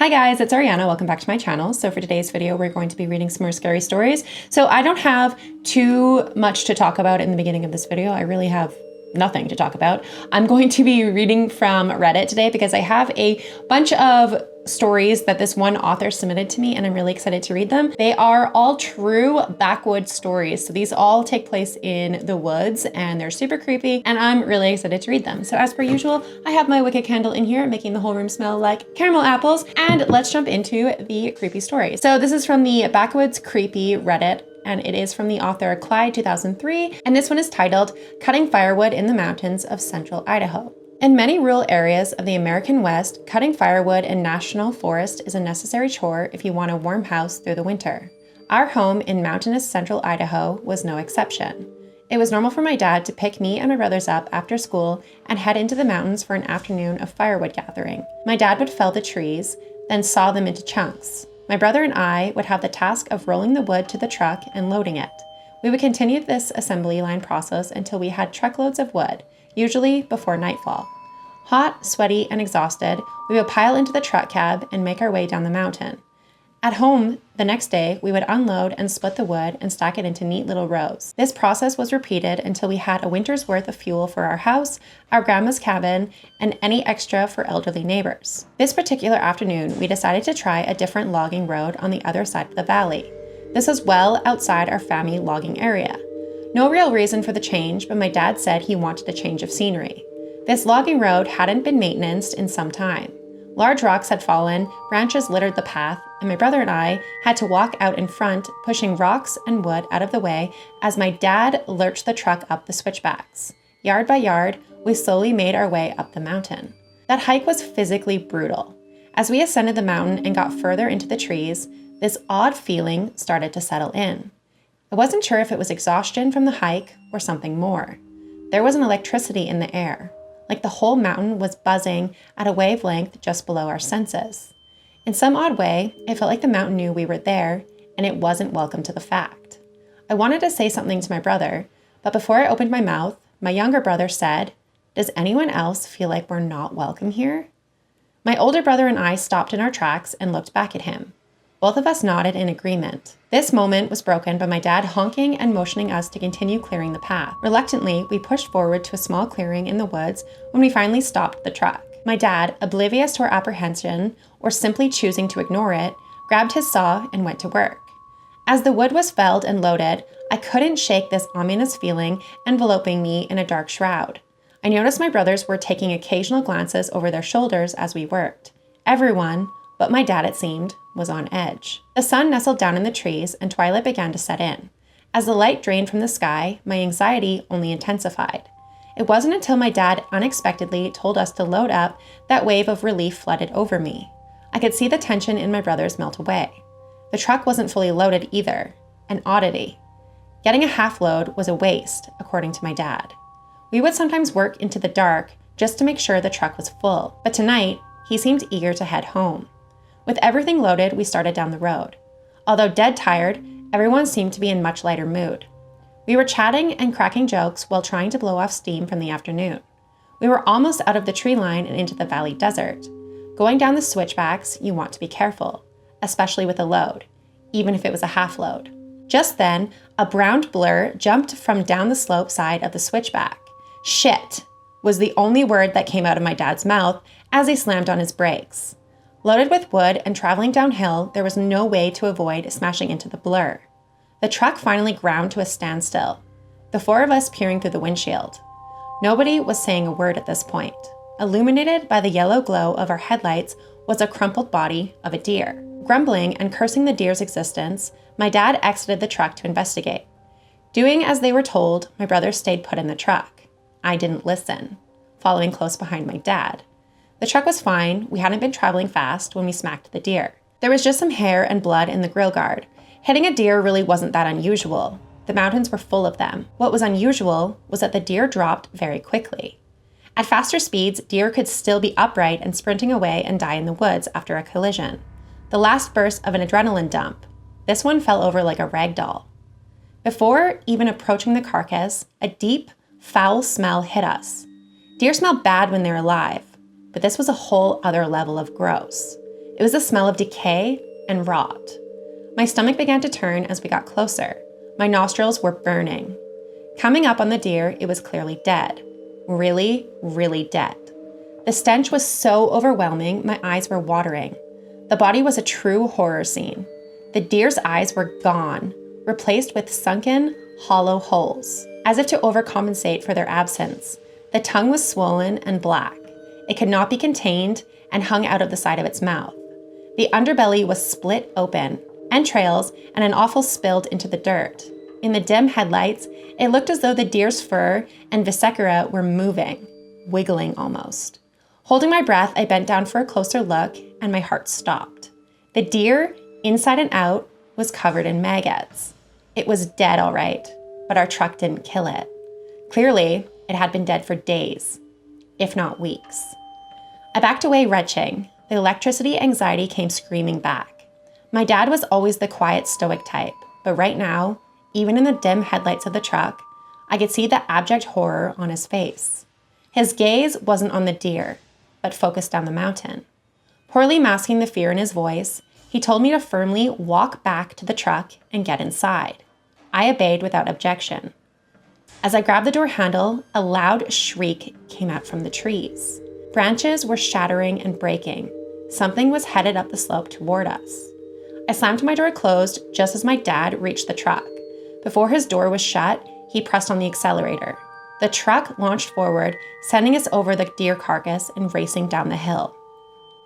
Hi guys, it's Ariana. Welcome back to my channel. So for today's video, we're going to be reading some more scary stories. So I don't have too much to talk about in the beginning of this video. I really have nothing to talk about. I'm going to be reading from Reddit today because I have a bunch of stories that this one author submitted to me and I'm really excited to read them. They are all true backwoods stories. So these all take place in the woods and they're super creepy and I'm really excited to read them. So as per usual, I have my wicked candle in here making the whole room smell like caramel apples, and let's jump into the creepy story. So this is from the Backwoods Creepy Reddit, and it is from the author Clyde 2003, and this one is titled Cutting Firewood in the Mountains of Central Idaho. In many rural areas of the American West, cutting firewood in national forest is a necessary chore if you want a warm house through the winter. Our home in mountainous central Idaho was no exception. It was normal for my dad to pick me and my brothers up after school and head into the mountains for an afternoon of firewood gathering. My dad would fell the trees, then saw them into chunks. My brother and I would have the task of rolling the wood to the truck and loading it. We would continue this assembly line process until we had truckloads of wood, usually before nightfall. Hot, sweaty, and exhausted, we would pile into the truck cab and make our way down the mountain. At home, the next day, we would unload and split the wood and stack it into neat little rows. This process was repeated until we had a winter's worth of fuel for our house, our grandma's cabin, and any extra for elderly neighbors. This particular afternoon, we decided to try a different logging road on the other side of the valley. This was well outside our family logging area. No real reason for the change, but my dad said he wanted a change of scenery. This logging road hadn't been maintained in some time. Large rocks had fallen, branches littered the path, and my brother and I had to walk out in front, pushing rocks and wood out of the way as my dad lurched the truck up the switchbacks. Yard by yard, we slowly made our way up the mountain. That hike was physically brutal. As we ascended the mountain and got further into the trees, this odd feeling started to settle in. I wasn't sure if it was exhaustion from the hike or something more. There was an electricity in the air, like the whole mountain was buzzing at a wavelength just below our senses. In some odd way, it felt like the mountain knew we were there, and it wasn't welcome to the fact. I wanted to say something to my brother, but before I opened my mouth, my younger brother said, "Does anyone else feel like we're not welcome here?" My older brother and I stopped in our tracks and looked back at him. Both of us nodded in agreement. This moment was broken by my dad honking and motioning us to continue clearing the path. Reluctantly, we pushed forward to a small clearing in the woods when we finally stopped the truck. My dad, oblivious to our apprehension, or simply choosing to ignore it, grabbed his saw and went to work. As the wood was felled and loaded, I couldn't shake this ominous feeling enveloping me in a dark shroud. I noticed my brothers were taking occasional glances over their shoulders as we worked. Everyone, but my dad, it seemed, was on edge. The sun nestled down in the trees and twilight began to set in. As the light drained from the sky, my anxiety only intensified. It wasn't until my dad unexpectedly told us to load up that wave of relief flooded over me. I could see the tension in my brothers melt away. The truck wasn't fully loaded either, an oddity. Getting a half load was a waste, according to my dad. We would sometimes work into the dark just to make sure the truck was full, but tonight, he seemed eager to head home. With everything loaded, we started down the road. Although dead tired, everyone seemed to be in much lighter mood. We were chatting and cracking jokes while trying to blow off steam from the afternoon. We were almost out of the tree line and into the valley desert. Going down the switchbacks, you want to be careful, especially with a load, even if it was a half load. Just then, a brown blur jumped from down the slope side of the switchback. "Shit," was the only word that came out of my dad's mouth as he slammed on his brakes. Loaded with wood and traveling downhill, there was no way to avoid smashing into the blur. The truck finally ground to a standstill, the four of us peering through the windshield. Nobody was saying a word at this point. Illuminated by the yellow glow of our headlights was a crumpled body of a deer. Grumbling and cursing the deer's existence, my dad exited the truck to investigate. Doing as they were told, my brother stayed put in the truck. I didn't listen, following close behind my dad. The truck was fine. We hadn't been traveling fast when we smacked the deer. There was just some hair and blood in the grill guard. Hitting a deer really wasn't that unusual. The mountains were full of them. What was unusual was that the deer dropped very quickly. At faster speeds, deer could still be upright and sprinting away and die in the woods after a collision. The last burst of an adrenaline dump. This one fell over like a rag doll. Before even approaching the carcass, a deep, foul smell hit us. Deer smell bad when they're alive, but this was a whole other level of gross. It was the smell of decay and rot. My stomach began to turn as we got closer. My nostrils were burning. Coming up on the deer, it was clearly dead. Really, really dead. The stench was so overwhelming, my eyes were watering. The body was a true horror scene. The deer's eyes were gone, replaced with sunken, hollow holes, as if to overcompensate for their absence. The tongue was swollen and black. It could not be contained and hung out of the side of its mouth. The underbelly was split open, entrails and an offal spilled into the dirt. In the dim headlights, it looked as though the deer's fur and viscera were moving, wiggling almost. Holding my breath, I bent down for a closer look, and my heart stopped. The deer, inside and out, was covered in maggots. It was dead, all right, but our truck didn't kill it. Clearly, it had been dead for days, if not weeks. I backed away retching. The electricity anxiety came screaming back. My dad was always the quiet, stoic type, but right now, even in the dim headlights of the truck, I could see the abject horror on his face. His gaze wasn't on the deer, but focused down the mountain. Poorly masking the fear in his voice, he told me to firmly walk back to the truck and get inside. I obeyed without objection. As I grabbed the door handle, a loud shriek came out from the trees. Branches were shattering and breaking. Something was headed up the slope toward us. I slammed my door closed just as my dad reached the truck. Before his door was shut, he pressed on the accelerator. The truck launched forward, sending us over the deer carcass and racing down the hill.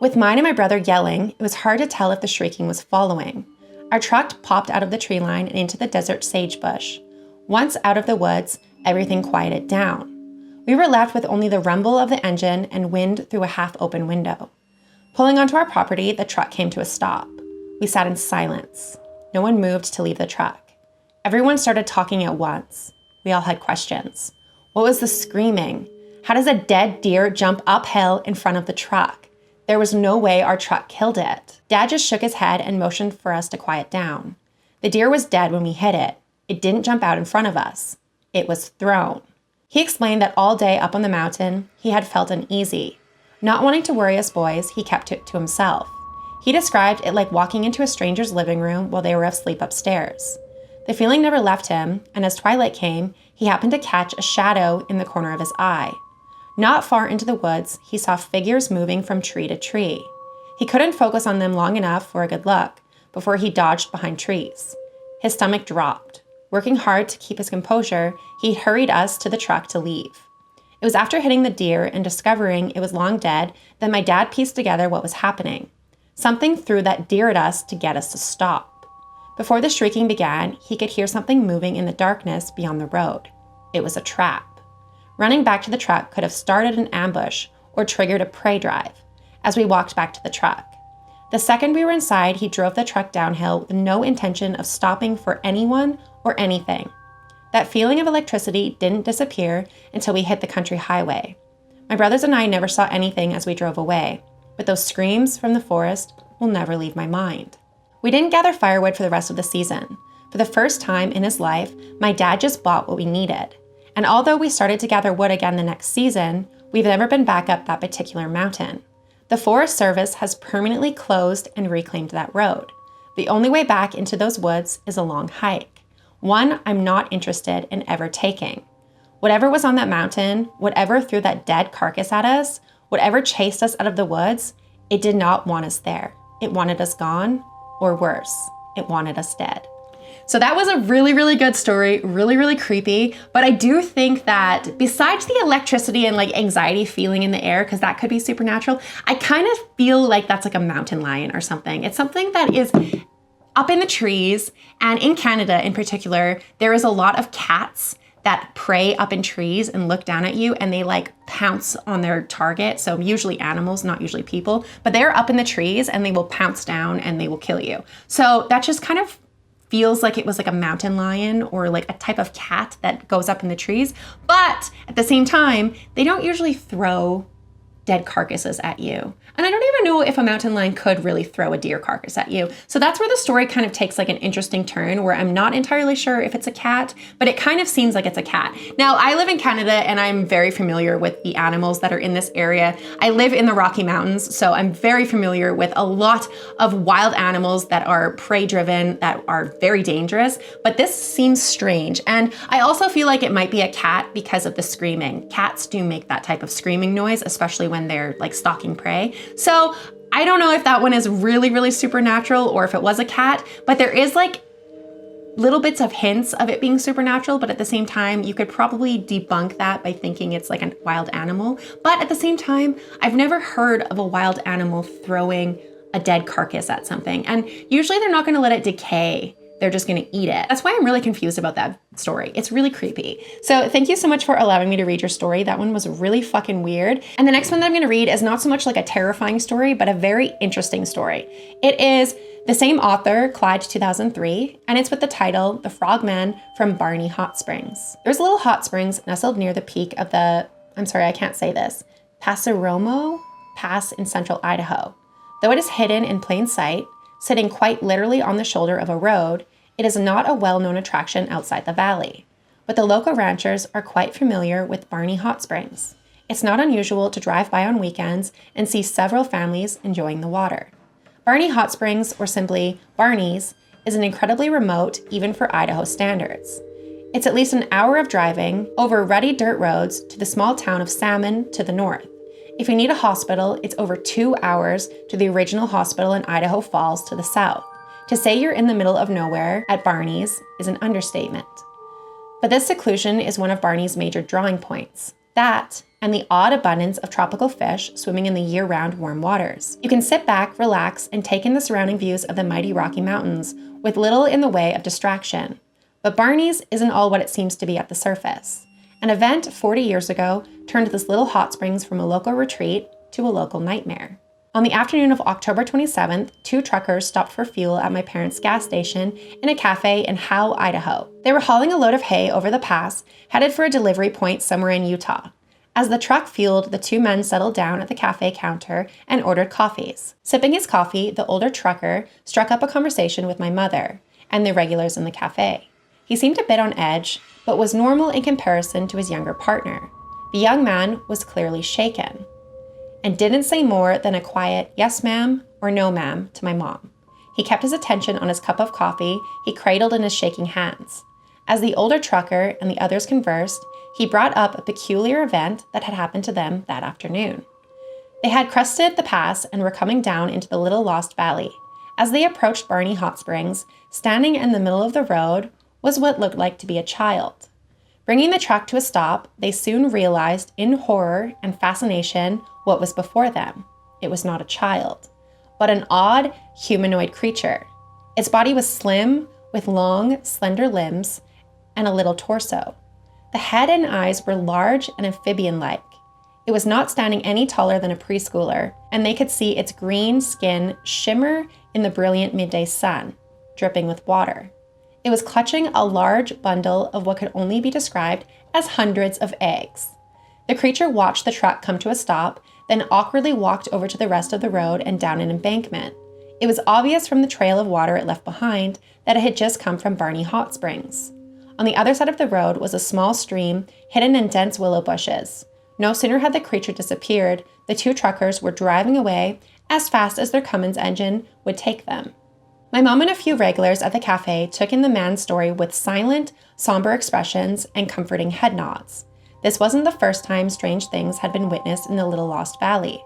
With mine and my brother yelling, it was hard to tell if the shrieking was following. Our truck popped out of the tree line and into the desert sagebush. Once out of the woods, everything quieted down. We were left with only the rumble of the engine and wind through a half-open window. Pulling onto our property, the truck came to a stop. We sat in silence. No one moved to leave the truck. Everyone started talking at once. We all had questions. What was the screaming? How does a dead deer jump uphill in front of the truck? There was no way our truck killed it. Dad just shook his head and motioned for us to quiet down. The deer was dead when we hit it. It didn't jump out in front of us. It was thrown. He explained that all day up on the mountain, he had felt uneasy. Not wanting to worry us boys, he kept it to himself. He described it like walking into a stranger's living room while they were asleep upstairs. The feeling never left him, and as twilight came, he happened to catch a shadow in the corner of his eye. Not far into the woods, he saw figures moving from tree to tree. He couldn't focus on them long enough for a good look before he dodged behind trees. His stomach dropped. Working hard to keep his composure, he hurried us to the truck to leave. It was after hitting the deer and discovering it was long dead that my dad pieced together what was happening. Something threw that deer at us to get us to stop. Before the shrieking began, he could hear something moving in the darkness beyond the road. It was a trap. Running back to the truck could have started an ambush or triggered a prey drive. As we walked back to the truck, the second we were inside, he drove the truck downhill with no intention of stopping for anyone or anything. That feeling of electricity didn't disappear until we hit the country highway. My brothers and I never saw anything as we drove away, but those screams from the forest will never leave my mind. We didn't gather firewood for the rest of the season. For the first time in his life, my dad just bought what we needed. And although we started to gather wood again the next season, we've never been back up that particular mountain. The Forest Service has permanently closed and reclaimed that road. The only way back into those woods is a long hike, one I'm not interested in ever taking. Whatever was on that mountain, whatever threw that dead carcass at us, whatever chased us out of the woods, it did not want us there. It wanted us gone, or worse, it wanted us dead. So that was a really, really good story, really, really creepy. But I do think that besides the electricity and like anxiety feeling in the air, because that could be supernatural, I kind of feel like that's like a mountain lion or something. It's something that is up in the trees. And in Canada in particular, there is a lot of cats that prey up in trees and look down at you and they like pounce on their target. So usually animals, not usually people, but they're up in the trees and they will pounce down and they will kill you. So that just kind of feels like it was like a mountain lion or like a type of cat that goes up in the trees. But at the same time, they don't usually throw dead carcasses at you. And I don't even know if a mountain lion could really throw a deer carcass at you. So that's where the story kind of takes like an interesting turn, where I'm not entirely sure if it's a cat, but it kind of seems like it's a cat. Now, I live in Canada and I'm very familiar with the animals that are in this area. I live in the Rocky Mountains, so I'm very familiar with a lot of wild animals that are prey driven, that are very dangerous, but this seems strange. And I also feel like it might be a cat because of the screaming. Cats do make that type of screaming noise, especially when they're like stalking prey. So I don't know if that one is really, really supernatural or if it was a cat, but there is like little bits of hints of it being supernatural, but at the same time, you could probably debunk that by thinking it's like a wild animal. But at the same time, I've never heard of a wild animal throwing a dead carcass at something. And usually they're not gonna let it decay. They're just gonna eat it. That's why I'm really confused about that story. It's really creepy. So thank you so much for allowing me to read your story. That one was really fucking weird. And the next one that I'm gonna read is not so much like a terrifying story, but a very interesting story. It is the same author, Clyde 2003, and it's with the title, The Frogman from Barney Hot Springs. There's a little hot springs nestled near the peak of the, I'm sorry, I can't say this, Pasaromo Pass in central Idaho. Though it is hidden in plain sight, sitting quite literally on the shoulder of a road, it is not a well-known attraction outside the valley. But the local ranchers are quite familiar with Barney Hot Springs. It's not unusual to drive by on weekends and see several families enjoying the water. Barney Hot Springs, or simply Barney's, is an incredibly remote, even for Idaho standards. It's at least an hour of driving over rutty dirt roads to the small town of Salmon to the north. If you need a hospital, it's over 2 hours to the original hospital in Idaho Falls to the south. To say you're in the middle of nowhere at Barney's is an understatement. But this seclusion is one of Barney's major drawing points. That, and the odd abundance of tropical fish swimming in the year-round warm waters. You can sit back, relax, and take in the surrounding views of the mighty Rocky Mountains with little in the way of distraction. But Barney's isn't all what it seems to be at the surface. An event 40 years ago turned this little hot springs from a local retreat to a local nightmare. On the afternoon of October 27th, 2 truckers stopped for fuel at my parents' gas station in a cafe in Howe, Idaho. They were hauling a load of hay over the pass, headed for a delivery point somewhere in Utah. As the truck fueled, the 2 men settled down at the cafe counter and ordered coffees. Sipping his coffee, the older trucker struck up a conversation with my mother and the regulars in the cafe. He seemed a bit on edge, but was normal in comparison to his younger partner. The young man was clearly shaken and didn't say more than a quiet yes ma'am or no ma'am to my mom. He kept his attention on his cup of coffee he cradled in his shaking hands. As the older trucker and the others conversed, he brought up a peculiar event that had happened to them that afternoon. They had crested the pass and were coming down into the little lost valley. As they approached Barney Hot Springs, standing in the middle of the road was what looked like to be a child. Bringing the truck to a stop, they soon realized in horror and fascination what was before them. It was not a child, but an odd humanoid creature. Its body was slim, with long, slender limbs and a little torso. The head and eyes were large and amphibian-like. It was not standing any taller than a preschooler, and they could see its green skin shimmer in the brilliant midday sun, dripping with water. It was clutching a large bundle of what could only be described as hundreds of eggs. The creature watched the truck come to a stop, then awkwardly walked over to the rest of the road and down an embankment. It was obvious from the trail of water it left behind that it had just come from Barney Hot Springs. On the other side of the road was a small stream hidden in dense willow bushes. No sooner had the creature disappeared, the 2 truckers were driving away as fast as their Cummins engine would take them. My mom and a few regulars at the cafe took in the man's story with silent, somber expressions and comforting head nods. This wasn't the first time strange things had been witnessed in the little lost valley.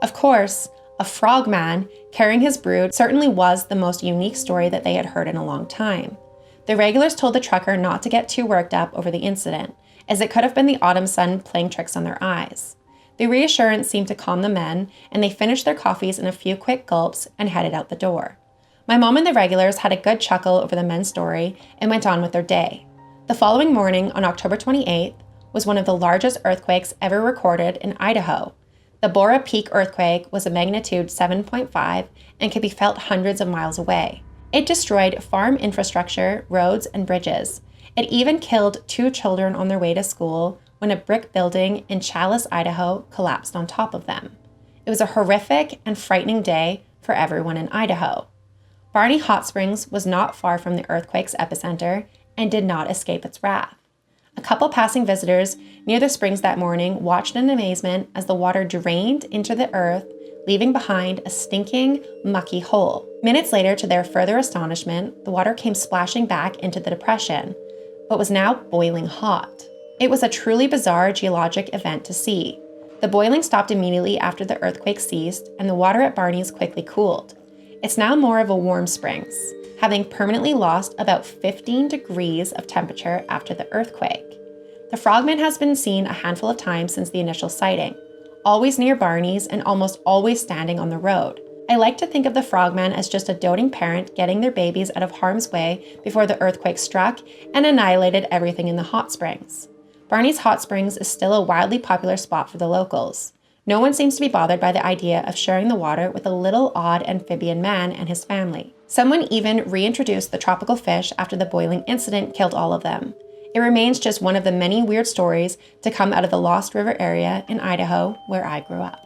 Of course, a frogman carrying his brood certainly was the most unique story that they had heard in a long time. The regulars told the trucker not to get too worked up over the incident, as it could have been the autumn sun playing tricks on their eyes. The reassurance seemed to calm the men, and they finished their coffees in a few quick gulps and headed out the door. My mom and the regulars had a good chuckle over the men's story and went on with their day. The following morning, on October 28th, was one of the largest earthquakes ever recorded in Idaho. The Bora Peak earthquake was a magnitude 7.5 and could be felt hundreds of miles away. It destroyed farm infrastructure, roads, and bridges. It even killed 2 children on their way to school when a brick building in Cjades, Idaho collapsed on top of them. It was a horrific and frightening day for everyone in Idaho. Barney Hot Springs was not far from the earthquake's epicenter and did not escape its wrath. A couple passing visitors near the springs that morning watched in amazement as the water drained into the earth, leaving behind a stinking, mucky hole. Minutes later, to their further astonishment, the water came splashing back into the depression, but was now boiling hot. It was a truly bizarre geologic event to see. The boiling stopped immediately after the earthquake ceased, and the water at Barney's quickly cooled. It's now more of a warm springs, having permanently lost about 15 degrees of temperature after the earthquake. The frogman has been seen a handful of times since the initial sighting, always near Barney's and almost always standing on the road. I like to think of the frogman as just a doting parent getting their babies out of harm's way before the earthquake struck and annihilated everything in the hot springs. Barney's Hot Springs is still a wildly popular spot for the locals. No one seems to be bothered by the idea of sharing the water with a little odd amphibian man and his family. Someone even reintroduced the tropical fish after the boiling incident killed all of them. It remains just one of the many weird stories to come out of the Lost River area in Idaho, where I grew up.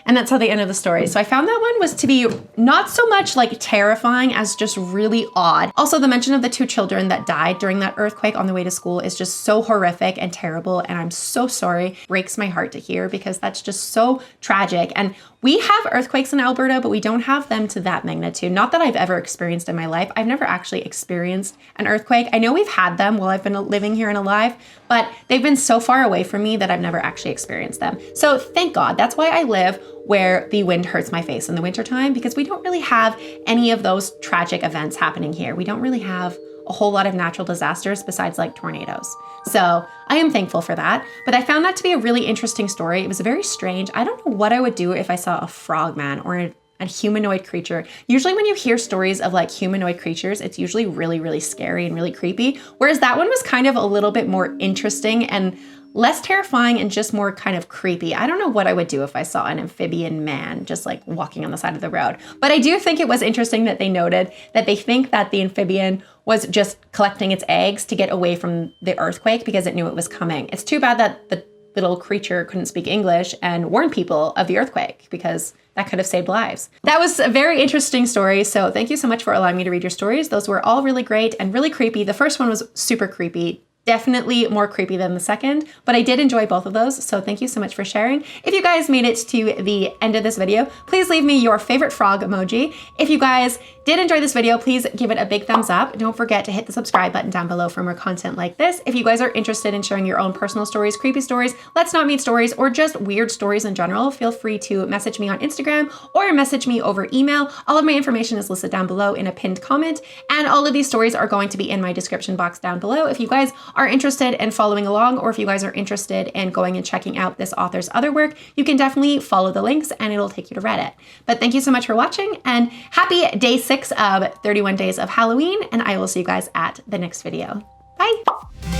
And that's how the end of the story. So I found that one was to be not so much like terrifying as just really odd. Also, the mention of the 2 children that died during that earthquake on the way to school is just so horrific and terrible. And I'm so sorry. It breaks my heart to hear because that's just so tragic. And we have earthquakes in Alberta, but we don't have them to that magnitude. Not that I've ever experienced in my life. I've never actually experienced an earthquake. I know we've had them while I've been living here and alive, but they've been so far away from me that I've never actually experienced them. So thank God. That's why I live where the wind hurts my face in the wintertime, because we don't really have any of those tragic events happening here. We don't really have a whole lot of natural disasters besides like tornadoes. So I am thankful for that. But I found that to be a really interesting story. It was very strange. I don't know what I would do if I saw a frogman or a humanoid creature. Usually when you hear stories of like humanoid creatures, it's usually really, really scary and really creepy. Whereas that one was kind of a little bit more interesting and less terrifying and just more kind of creepy. I don't know what I would do if I saw an amphibian man just like walking on the side of the road. But I do think it was interesting that they noted that they think that the amphibian was just collecting its eggs to get away from the earthquake because it knew it was coming. It's too bad that the little creature couldn't speak English and warn people of the earthquake, because that could have saved lives. That was a very interesting story. So thank you so much for allowing me to read your stories. Those were all really great and really creepy. The first one was super creepy. Definitely more creepy than the second, but I did enjoy both of those, so thank you so much for sharing. If you guys made it to the end of this video, please leave me your favorite frog emoji. If you guys did enjoy this video, please give it a big thumbs up. Don't forget to hit the subscribe button down below for more content like this. If you guys are interested in sharing your own personal stories, creepy stories, let's not meet stories, or just weird stories in general, feel free to message me on Instagram or message me over email. All of my information is listed down below in a pinned comment, and all of these stories are going to be in my description box down below. If you guys are interested in following along, or if you guys are interested in going and checking out this author's other work, you can definitely follow the links and it'll take you to Reddit. But thank you so much for watching, and happy day 6 of 31 days of Halloween, and I will see you guys at the next video. Bye!